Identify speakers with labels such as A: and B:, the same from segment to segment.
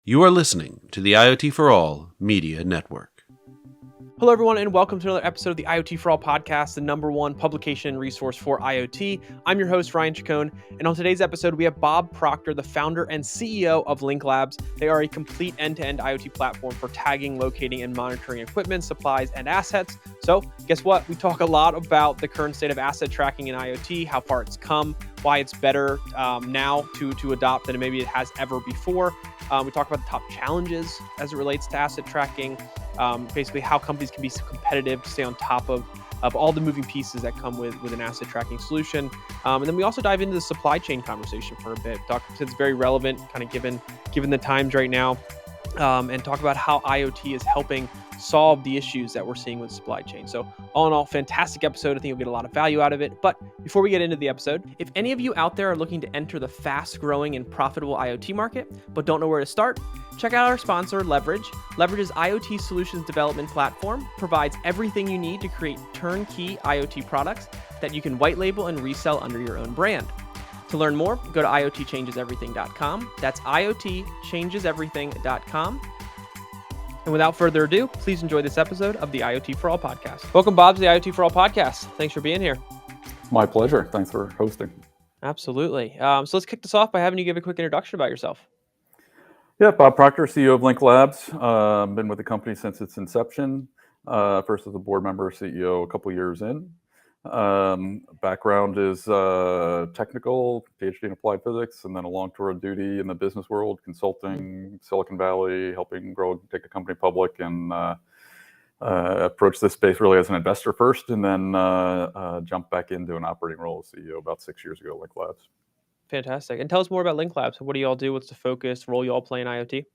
A: You are listening to the IoT For All Media Network.
B: Hello, everyone, and welcome to another episode of the IoT For All Podcast, the #1 publication and resource for IoT. I'm your host, Ryan Chacon, and on today's episode, we have Bob Proctor, the founder and CEO of Link Labs. They are a complete end-to-end IoT platform for tagging, locating, and monitoring equipment, supplies, and assets. So, guess what? We talk a lot about the current state of asset tracking in IoT, how far it's come, why it's better now to adopt than maybe it has ever before. We talk about the top challenges as it relates to asset tracking, basically how companies can be competitive to stay on top of all the moving pieces that come with an asset tracking solution. And then we also dive into the supply chain conversation for a bit. It's very relevant, kind of given the times right now, and talk about how IoT is helping solve the issues that we're seeing with supply chain. So all in all, fantastic episode. I think you'll get a lot of value out of it. But before we get into the episode, if any of you out there are looking to enter the fast growing and profitable IoT market, but don't know where to start, check out our sponsor, Leverage. Leverage's IoT solutions development platform provides everything you need to create turnkey IoT products that you can white label and resell under your own brand. To learn more, go to iotchangeseverything.com. That's iotchangeseverything.com. And without further ado, please enjoy this episode of the IoT For All Podcast. Welcome, Bob, to the IoT For All Podcast. Thanks for being here.
C: My pleasure. Thanks for hosting.
B: Absolutely. So let's kick this off by having you give a quick introduction about yourself.
C: Yeah, Bob Proctor, CEO of Link Labs. Been with the company since its inception. First as a board member, CEO a couple years in. Background is technical, PhD in applied physics, and then a long tour of duty in the business world, consulting, Silicon Valley, helping take the company public, and approach this space really as an investor first, and then jump back into an operating role as CEO about 6 years ago at Link Labs.
B: Fantastic. And tell us more about Link Labs. What do you all do? What's the focus, role you all play in IoT?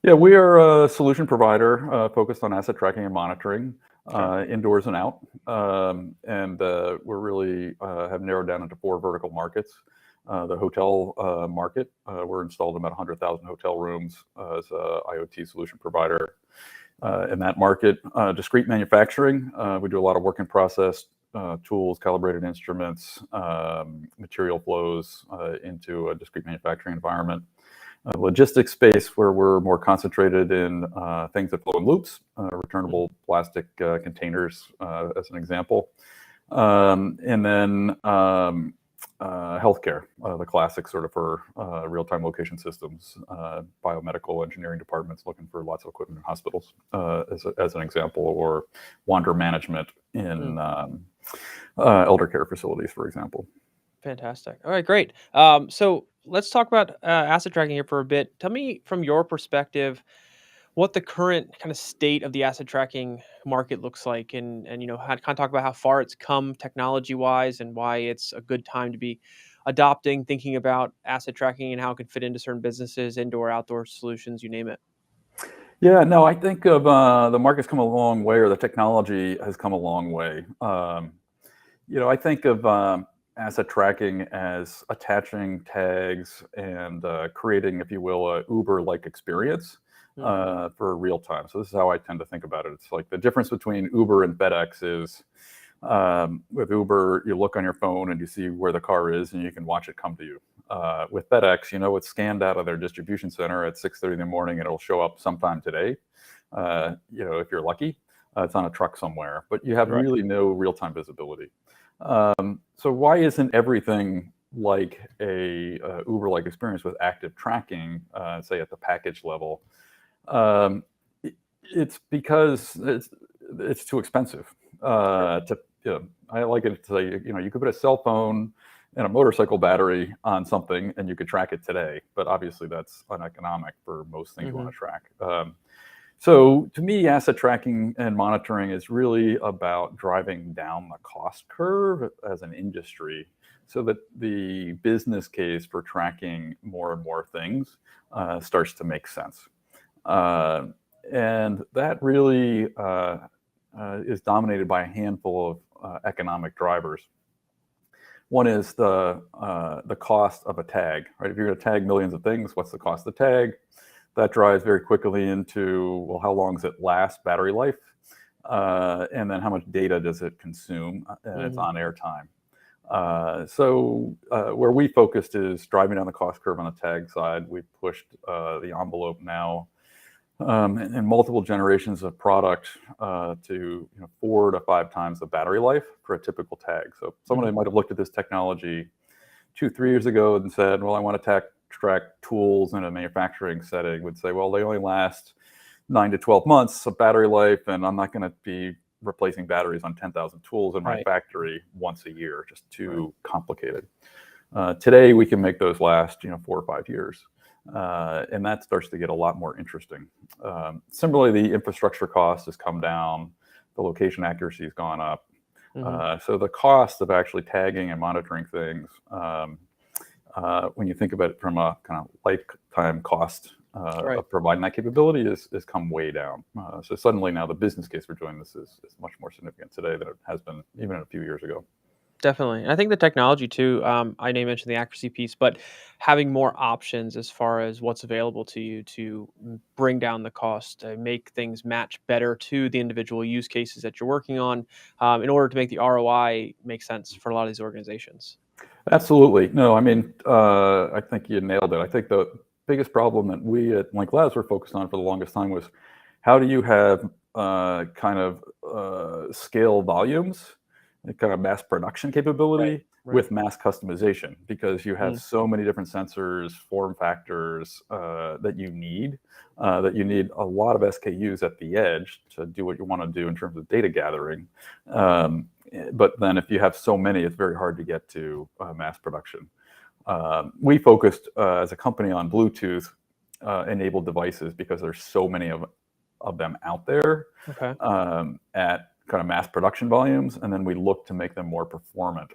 C: Yeah, we are a solution provider focused on asset tracking and monitoring. Indoors and out, and we're really have narrowed down into 4 vertical markets. The hotel market, we're installed in about 100,000 hotel rooms as a IoT solution provider in that market. Discrete manufacturing, we do a lot of work in process tools, calibrated instruments, material flows into a discrete manufacturing environment. Logistics space, where we're more concentrated in things that flow in loops, returnable plastic containers as an example. And then healthcare, the classic sort of for real-time location systems, biomedical engineering departments looking for lots of equipment in hospitals as an example, or wander management in elder care facilities, for example.
B: Fantastic. All right, great. So let's talk about asset tracking here for a bit. Tell me from your perspective what the current kind of state of the asset tracking market looks like, and kind of talk about how far it's come technology-wise and why it's a good time to be adopting, thinking about asset tracking and how it can fit into certain businesses, indoor, outdoor solutions, you name it.
C: Yeah, no, I think of the market's come a long way, or the technology has come a long way. I think of asset tracking as attaching tags and creating, if you will, a Uber-like experience for real time. So this is how I tend to think about it. It's like the difference between Uber and FedEx is with Uber, you look on your phone and you see where the car is and you can watch it come to you. With FedEx, it's scanned out of their distribution center at 6:30 in the morning, and it'll show up sometime today. If you're lucky, it's on a truck somewhere, but you have really no real-time visibility. So why isn't everything like a Uber-like experience with active tracking, say at the package level? It's because it's too expensive. I like it to say, you could put a cell phone and a motorcycle battery on something and you could track it today, but obviously that's uneconomic for most things you want to track. So to me, asset tracking and monitoring is really about driving down the cost curve as an industry so that the business case for tracking more and more things starts to make sense. And that really is dominated by a handful of economic drivers. One is the cost of a tag, right? If you're going to tag millions of things, what's the cost of the tag? That drives very quickly into, well, how long does it last, battery life? And then how much data does it consume? It's on air time. Where we focused is driving down the cost curve on the tag side. We've pushed the envelope now in multiple generations of product to 4 to 5 times the battery life for a typical tag. So someone might have looked at this technology 2-3 years ago and said, well, I want to track tools in a manufacturing setting, would say, well, they only last 9 to 12 months of battery life, and I'm not going to be replacing batteries on 10,000 tools in my factory once a year, just too complicated. Today, we can make those last 4 or 5 years. And that starts to get a lot more interesting. Similarly, the infrastructure cost has come down. The location accuracy has gone up. So the cost of actually tagging and monitoring things, when you think about it from a kind of lifetime cost of providing that capability, has come way down. So suddenly now the business case for doing this is much more significant today than it has been even a few years ago.
B: Definitely. And I think the technology too, I know you mentioned the accuracy piece, but having more options as far as what's available to you to bring down the cost, make things match better to the individual use cases that you're working on, in order to make the ROI make sense for a lot of these organizations.
C: Absolutely. No, I mean, I think you nailed it. I think the biggest problem that we at Link Labs were focused on for the longest time was how do you have scale volumes, kind of mass production capability with mass customization, because you have so many different sensors, form factors that you need a lot of SKUs at the edge to do what you want to do in terms of data gathering. But then if you have so many, it's very hard to get to mass production. We focused as a company on Bluetooth enabled devices because there's so many of them out there at kind of mass production volumes, and then we look to make them more performant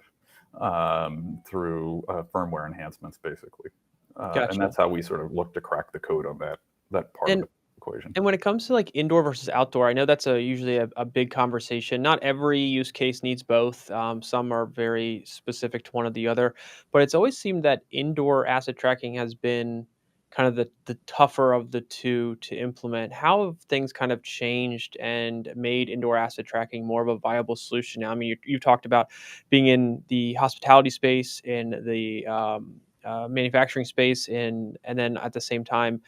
C: through firmware enhancements, basically. And that's how we sort of look to crack the code on that part of the equation.
B: And when it comes to like indoor versus outdoor, I know that's usually a big conversation. Not every use case needs both. Some are very specific to one or the other, but it's always seemed that indoor asset tracking has been kind of the tougher of the two to implement. How have things kind of changed and made indoor asset tracking more of a viable solution now? I mean, you talked about being in the hospitality space, in the manufacturing space, and then at the same time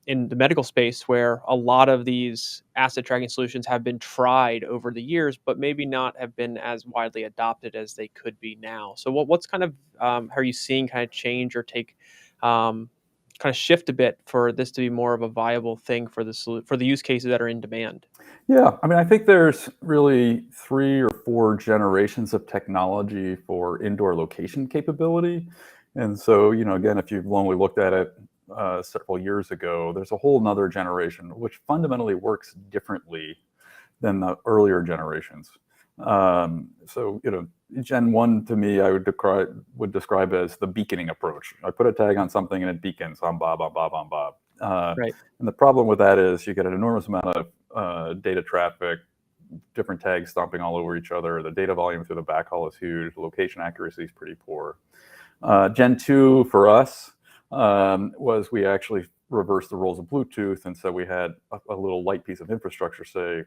B: in the medical space, where a lot of these asset tracking solutions have been tried over the years, but maybe not have been as widely adopted as they could be now. So what's kind of are you seeing kind of change or take kind of shift a bit for this to be more of a viable thing for the use cases that are in demand?
C: Yeah, I mean, I think there's really 3 or 4 generations of technology for indoor location capability. And so, again, if you've only looked at it several years ago, there's a whole nother generation which fundamentally works differently than the earlier generations. Gen 1 to me, I would describe as the beaconing approach. I put a tag on something and it beacons, I'm Bob, I'm Bob, I'm Bob. And the problem with that is you get an enormous amount of data traffic, different tags stomping all over each other. The data volume through the backhaul is huge. The location accuracy is pretty poor. Gen 2 for us was we actually reversed the roles of Bluetooth, and so we had a little light piece of infrastructure say,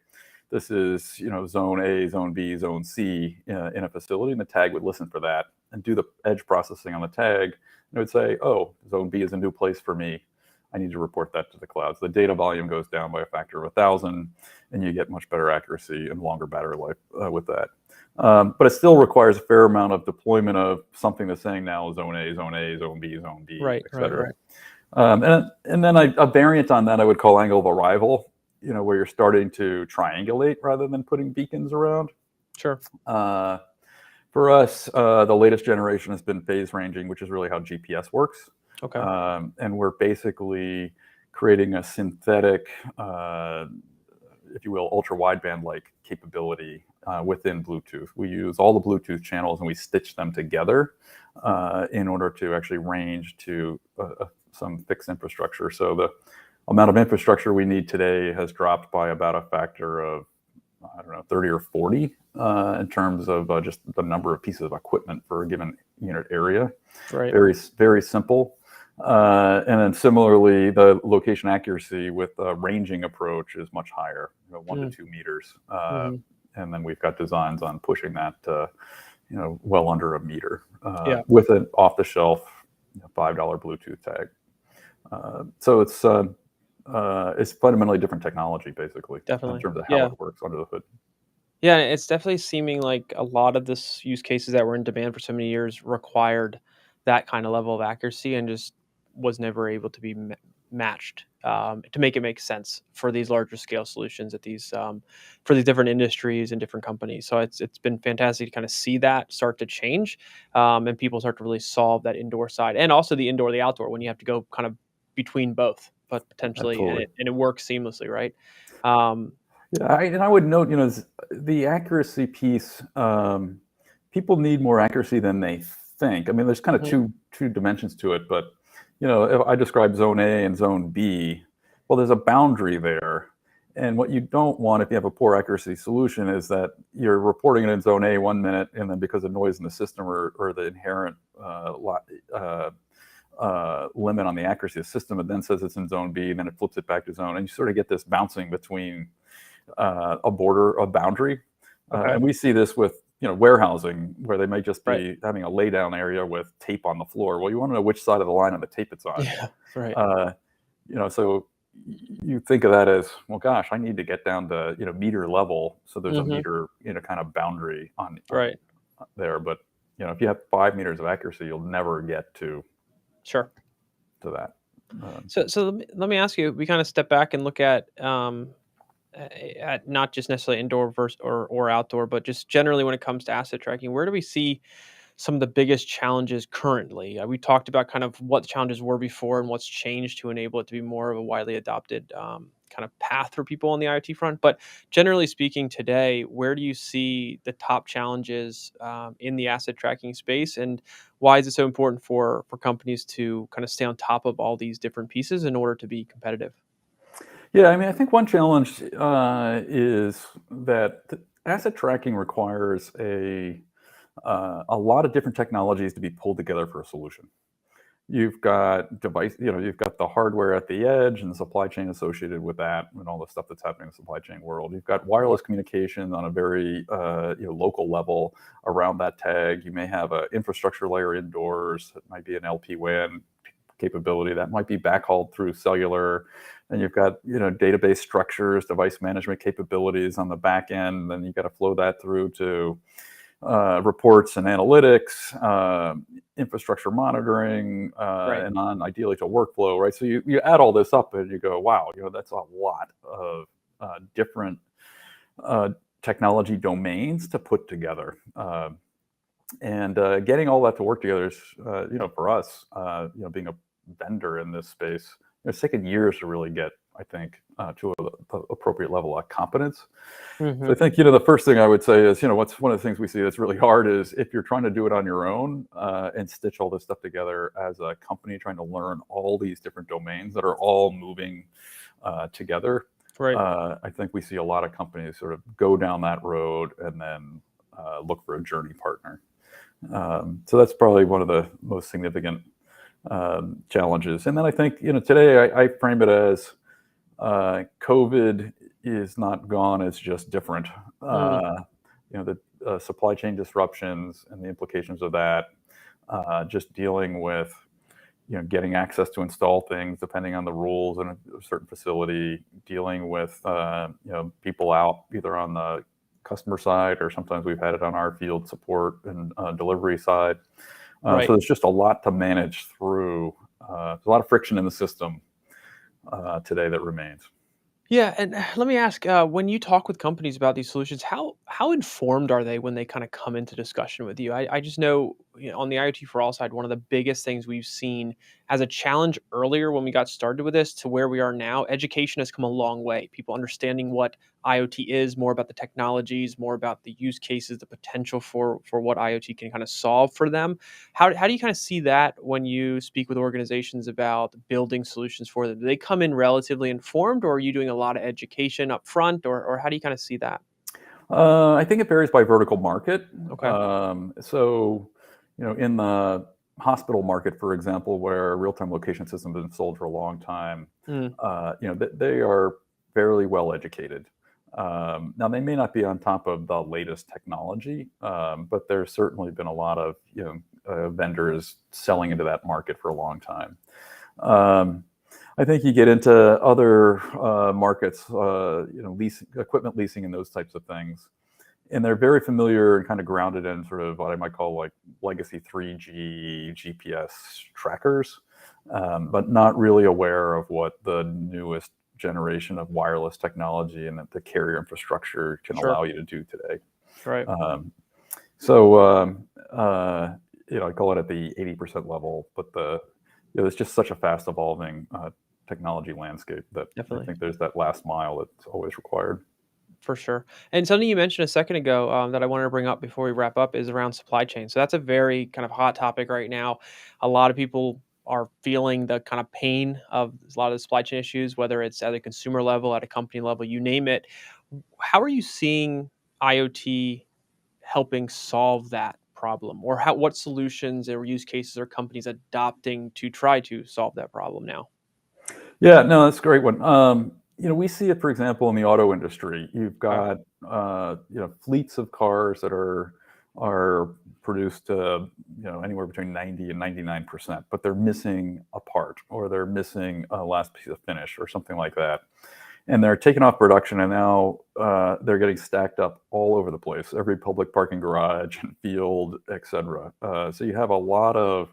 C: this is zone A, zone B, zone C in a facility, and the tag would listen for that and do the edge processing on the tag, and it would say, oh, zone B is a new place for me. I need to report that to the cloud. So the data volume goes down by a factor of 1,000, and you get much better accuracy and longer battery life with that. But it still requires a fair amount of deployment of something that's saying now zone A, zone A, zone B, et cetera. And then a variant on that I would call angle of arrival, where you're starting to triangulate rather than putting beacons around.
B: Sure.
C: For us, the latest generation has been phase ranging, which is really how GPS works.
B: Okay.
C: And we're basically creating a synthetic, if you will, ultra wideband like capability within Bluetooth. We use all the Bluetooth channels and we stitch them together in order to actually range to some fixed infrastructure. So the amount of infrastructure we need today has dropped by about a factor of, 30 or 40 in terms of just the number of pieces of equipment for a given unit area.
B: Right.
C: Very, very simple. And then similarly, the location accuracy with the ranging approach is much higher, 1 to 2 meters. And then we've got designs on pushing that to well under a meter
B: Yeah.
C: with an off-the-shelf $5 Bluetooth tag. So it's fundamentally different technology, basically, in
B: Definitely.
C: terms of how
B: Yeah.
C: it works under the hood.
B: Yeah, and it's definitely seeming like a lot of this use cases that were in demand for so many years required that kind of level of accuracy and just was never able to be matched to make it make sense for these larger scale solutions at these for these different industries and different companies. So it's been fantastic to kind of see that start to change and people start to really solve that indoor side and also the indoor, the outdoor when you have to go kind of between both, but potentially
C: Absolutely.
B: and it works seamlessly, right? Um,
C: Yeah, and I would note, the accuracy piece. People need more accuracy than they think. I mean, there's kind of
B: mhm,
C: two dimensions to it, but if I describe zone A and zone B, well, there's a boundary there. And what you don't want if you have a poor accuracy solution is that you're reporting it in zone A 1 minute, and then because of noise in the system or the inherent limit on the accuracy of the system, it then says it's in zone B, and then it flips it back to zone, and you sort of get this bouncing between a boundary.
B: okay.
C: And we see this with warehousing, where they may just
B: Right.
C: be having a lay down area with tape on the floor. Well, you want to know which side of the line of the tape it's on.
B: Yeah. Right.
C: So you think of that as, well, gosh, I need to get down to meter level, so there's a
B: Mhm.
C: meter kind of boundary on
B: Right.
C: there. But if you have 5 meters of accuracy, you'll never get to
B: Sure.
C: that.
B: So let me ask you. We kind of step back and look at not just necessarily indoor versus or outdoor, but just generally when it comes to asset tracking. Where do we see some of the biggest challenges currently? We talked about kind of what the challenges were before and what's changed to enable it to be more of a widely adopted kind of path for people on the IoT front. But generally speaking, today, where do you see the top challenges in the asset tracking space, and why is it so important for companies to kind of stay on top of all these different pieces in order to be competitive?
C: Yeah, I mean, I think one challenge is that asset tracking requires a lot of different technologies to be pulled together for a solution. You've got you've got the hardware at the edge and the supply chain associated with that, and all the stuff that's happening in the supply chain world. You've got wireless communication on a very local level around that tag. You may have an infrastructure layer indoors. It might be an LP-WAN capability that might be backhauled through cellular, and you've got database structures, device management capabilities on the back end. Then you've got to flow that through to reports and analytics, infrastructure monitoring,
B: Right.
C: and on ideally to workflow, right? So you add all this up and you go, wow, that's a lot of different technology domains to put together. And getting all that to work together is, for us, being a vendor in this space, it's taken years to really get, I think, to an appropriate level of competence. So I
B: Hmm.
C: think, the first thing I would say is, what's one of the things we see that's really hard is if you're trying to do it on your own and stitch all this stuff together as a company, trying to learn all these different domains that are all moving together.
B: Right.
C: I think we see a lot of companies sort of go down that road and then look for a journey partner. So that's probably one of the most significant challenges. And then I think, today I frame it as COVID is not gone, it's just different.
B: Mm.
C: The supply chain disruptions and the implications of that, just dealing with, getting access to install things depending on the rules in a certain facility, dealing with, people out either on the customer side, or sometimes we've had it on our field support and delivery side.
B: Right.
C: So there's just a lot to manage through. There's a lot of friction in the system today that remains.
B: Yeah, and let me ask: when you talk with companies about these solutions, how informed are they when they kind of come into discussion with you? I just know, on the IoT for All side, one of the biggest things we've seen as a challenge earlier when we got started with this to where we are now, education has come a long way. People understanding what IoT is, more about the technologies, more about the use cases, the potential for what IoT can kind of solve for them. How do you kind of see that when you speak with organizations about building solutions for them? Do they come in relatively informed, or are you doing a lot of education up front, or how do you kind of see that?
C: I think it varies by vertical market.
B: Okay.
C: So, in the hospital market, for example, where real-time location systems have been sold for a long time,
B: Mm,
C: they are fairly well educated. Now they may not be on top of the latest technology, but there's certainly been a lot of vendors selling into that market for a long time. I think you get into other markets, equipment leasing and those types of things, and they're very familiar and kind of grounded in sort of what I might call like legacy 3G GPS trackers, but not really aware of what the newest generation of wireless technology and that the carrier infrastructure can allow you to do today.
B: Right.
C: I call it at the 80% level, but it's just such a fast evolving technology landscape that I think there's that last mile that's always required.
B: For sure. And something you mentioned a second ago that I wanted to bring up before we wrap up is around supply chain. So that's a very kind of hot topic right now. A lot of people are feeling the kind of pain of a lot of the supply chain issues, whether it's at a consumer level, at a company level, you name it. How are you seeing IoT helping solve that problem? Or what solutions or use cases are companies adopting to try to solve that problem now?
C: Yeah, no, that's a great one. We see it, for example, in the auto industry. You've got fleets of cars that are produced anywhere between 90 and 99%, but they're missing a part or they're missing a last piece of finish or something like that. And they're taken off production, and now they're getting stacked up all over the place, every public parking garage and field, etc. So you have a lot of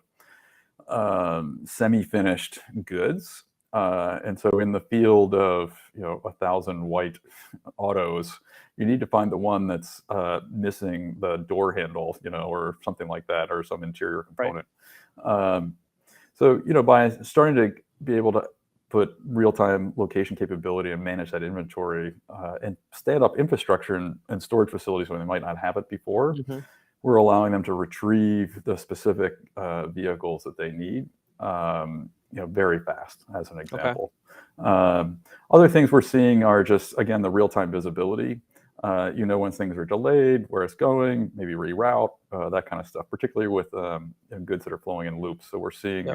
C: semi-finished goods. And so in the field of 1,000 white autos, you need to find the one that's missing the door handle, or something like that, or some interior component. Right. So by starting to be able to put real-time location capability and manage that inventory and stand up infrastructure and storage facilities when they might not have it before, we're allowing them to retrieve the specific vehicles that they need. Very fast, as an example. Other things we're seeing are just, again, the real-time visibility. When things are delayed, where it's going, maybe reroute, that kind of stuff, particularly with goods that are flowing in loops. So we're seeing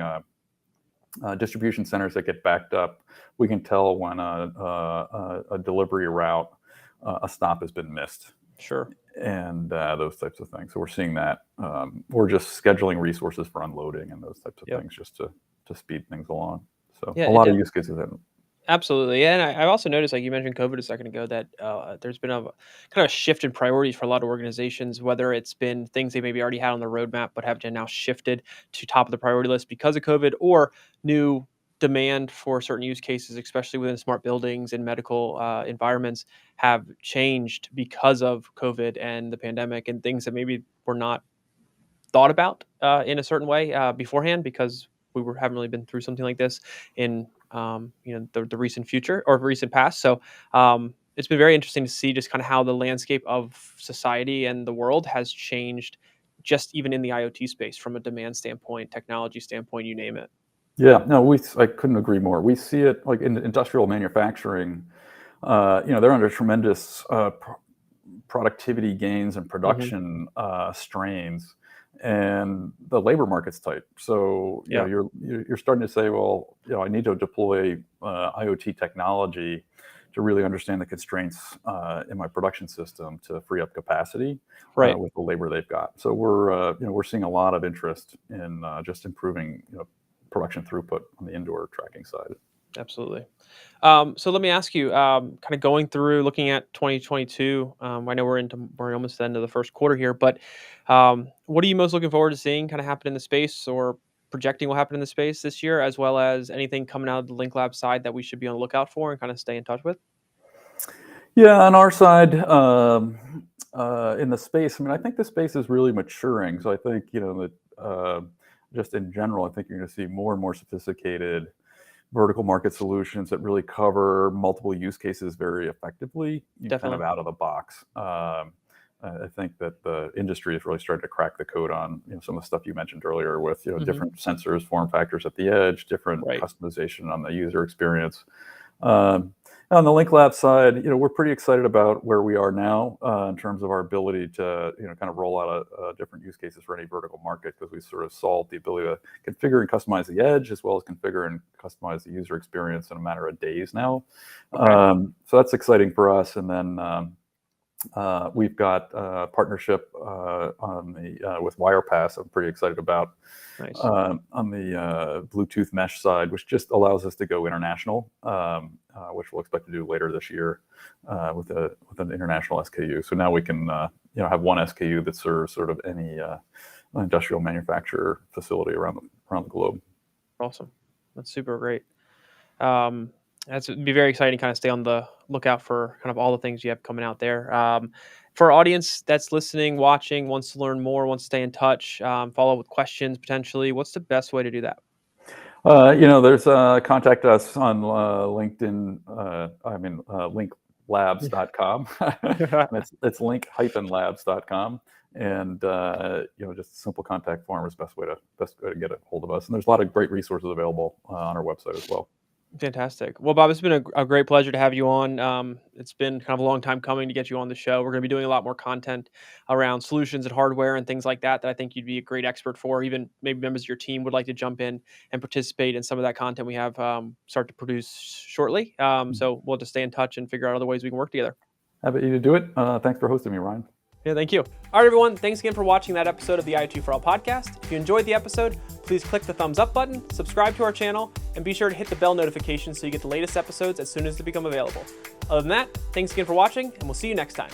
C: distribution centers that get backed up. We can tell when a delivery route, a stop has been missed.
B: Sure.
C: And those types of things. So we're seeing that. We're just scheduling resources for unloading and those types of things just to speed things along. So a lot of use cases.
B: Absolutely. Yeah, and I also noticed, like you mentioned COVID a second ago, that there's been a kind of shift in priorities for a lot of organizations, whether it's been things they maybe already had on the roadmap but have now shifted to top of the priority list because of COVID, or new demand for certain use cases, especially within smart buildings and medical environments, have changed because of COVID and the pandemic, and things that maybe were not thought about in a certain way beforehand, because we haven't really been through something like this in the recent future or recent past. So it's been very interesting to see just kind of how the landscape of society and the world has changed, just even in the IoT space, from a demand standpoint, technology standpoint, you name it.
C: Yeah, no, I couldn't agree more. We see it like in industrial manufacturing. They're under tremendous productivity gains and production strains. And the labor market's tight. So you're starting to say, well, I need to deploy IoT technology to really understand the constraints in my production system to free up capacity with the labor they've got. So we're seeing a lot of interest in just improving production throughput on the indoor tracking side.
B: Absolutely. So let me ask you, kind of going through, looking at 2022, I know we're almost the end of the first quarter here, but what are you most looking forward to seeing kind of happen in the space, or projecting will happen in the space this year, as well as anything coming out of the Link Lab side that we should be on the lookout for and kind of stay in touch with?
C: Yeah, on our side, in the space, I think the space is really maturing. So I think, that just in general, I think you're going to see more and more sophisticated vertical market solutions that really cover multiple use cases very effectively, kind of out of the box. I think that the industry is really starting to crack the code on some of the stuff you mentioned earlier with different sensors, form factors at the edge, different customization on the user experience. On the Link Lab side, we're pretty excited about where we are now in terms of our ability to, kind of roll out different use cases for any vertical market, because we sort of solved the ability to configure and customize the edge, as well as configure and customize the user experience in a matter of days now.
B: Okay.
C: So that's exciting for us. And then we've got a partnership with Wirepass I'm pretty excited about.
B: Nice.
C: On the Bluetooth mesh side, which just allows us to go international, which we'll expect to do later this year with an international SKU. So now we can have one SKU that serves sort of any industrial manufacturer facility around the globe.
B: Awesome. That's super great. It'd be very exciting to kind of stay on the lookout for kind of all the things you have coming out there. For our audience that's listening, watching, wants to learn more, wants to stay in touch, follow up with questions potentially, what's the best way to do that?
C: There's contact us on LinkedIn. linklabs.com. It's link-labs.com. And just a simple contact form is best way to get a hold of us. And there's a lot of great resources available on our website as well.
B: Fantastic. Well, Bob, it's been a great pleasure to have you on. It's been kind of a long time coming to get you on the show. We're going to be doing a lot more content around solutions and hardware and things like that I think you'd be a great expert for. Even maybe members of your team would like to jump in and participate in some of that content we have start to produce shortly. So we'll just stay in touch and figure out other ways we can work together.
C: Happy to do it. Thanks for hosting me, Ryan.
B: Yeah, thank you. All right, everyone. Thanks again for watching that episode of the IoT For All podcast. If you enjoyed the episode, please click the thumbs up button, subscribe to our channel, and be sure to hit the bell notification so you get the latest episodes as soon as they become available. Other than that, thanks again for watching, and we'll see you next time.